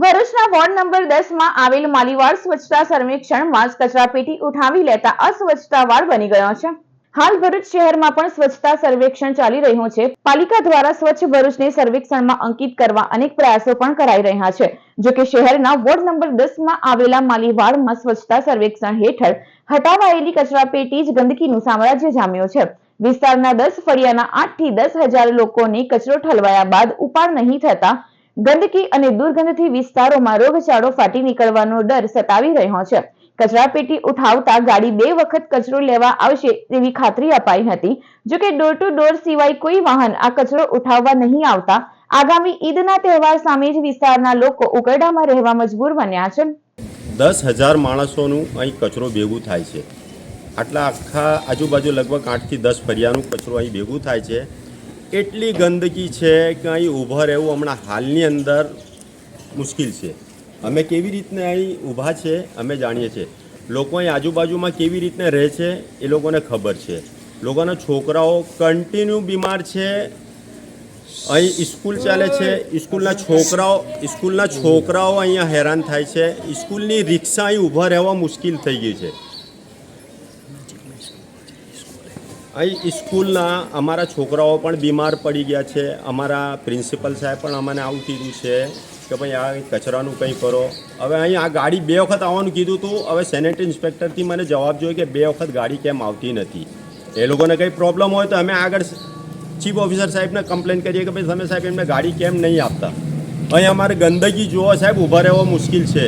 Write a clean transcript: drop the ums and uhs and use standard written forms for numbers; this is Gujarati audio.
ભરૂચના વોર્ડ નંબર 10 માં આવેલ માલીવાડ સ્વચ્છતા સર્વેક્ષણમાં કચરાપેટી ઉઠાવી લેતા અસ્વચ્છતાવાળ બની ગયો છે। હાલ ભરૂચ શહેરમાં પણ સ્વચ્છતા સર્વેક્ષણ ચાલી રહ્યું છે। પાલિકા દ્વારા સ્વચ્છ ભરૂચને સર્વેક્ષણમાં અંકિત કરવા અનેક પ્રયાસો પણ કરાઈ રહ્યા છે। જો કે શહેરના વોર્ડ નંબર 10 માં આવેલા માલીવાડમાં સ્વચ્છતા સર્વેક્ષણ હેઠળ હટાવાયેલી કચરાપેટી જ ગંદકીનું સામ્રાજ્ય જામ્યું છે। વિસ્તારના 10 ફળિયાના 8 થી 10,000 લોકોને કચરો ઠલવાયા બાદ ઉપાડ નહીં થતા ગંદકી અને દુર્ગંધથી વિસ્તારોમાં રોગચાળો ફાટી નીકળવાનો ડર સતાવી રહ્યો છે। કચરાપેટી ઉઠાવતા ગાડી 2 વખત કચરો લેવા આવશે તેવી ખાતરી અપાઈ હતી। જો કે ડોર ટુ ડોર સિવાય કોઈ વાહન આ કચરો ઉઠાવવા નહીં આવતા આગામી ઈદના તહેવાર સામે જ વિસ્તારના લોકો ઉકરડામાં રહેવા મજબૂર બન્યા છે। 10,000 માણસોનું અહીં કચરો ભેગું થાય છે। આટલા આખા આજુબાજુ લગભગ 8 થી 10 ફળિયાનું કચરો અહીં ભેગું થાય છે। એટલી ગંદકી છે કે અહીં ઊભા રહેવું હમણાં હાલની અંદર મુશ્કેલ છે। અમે કેવી રીતને અહીં ઊભા છે અમે જાણીએ છીએ। લોકો અહીં આજુબાજુમાં કેવી રીતને રહે છે એ લોકોને ખબર છે। લોકોના છોકરાઓ કન્ટિન્યુ બીમાર છે। અહીં સ્કૂલ ચાલે છે, સ્કૂલના છોકરાઓ અહીંયા હેરાન થાય છે। સ્કૂલની રિક્ષા અહીં ઊભા રહેવા મુશ્કેલ થઈ ગઈ છે। અહીં સ્કૂલના અમારા છોકરાઓ પણ બીમાર પડી ગયા છે। અમારા પ્રિન્સિપલ સાહેબ પણ અમને આવું કીધું છે કે ભાઈ આ કચરાનું કંઈ કરો। હવે અહીં આ ગાડી 2 વખત આવવાનું કીધું હતું। હવે સેનેટરી ઇન્સ્પેક્ટરથી મને જવાબ જોઈએ કે 2 વખત ગાડી કેમ આવતી નથી। એ લોકોને કંઈ પ્રોબ્લેમ હોય તો અમે આગળ ચીફ ઓફિસર સાહેબને કમ્પ્લેન કરીએ કે ભાઈ તમે સાહેબ એમને ગાડી કેમ નહીં આપતા। અહીં અમારે ગંદકી જુઓ સાહેબ, ઊભા રહેવા મુશ્કેલ છે।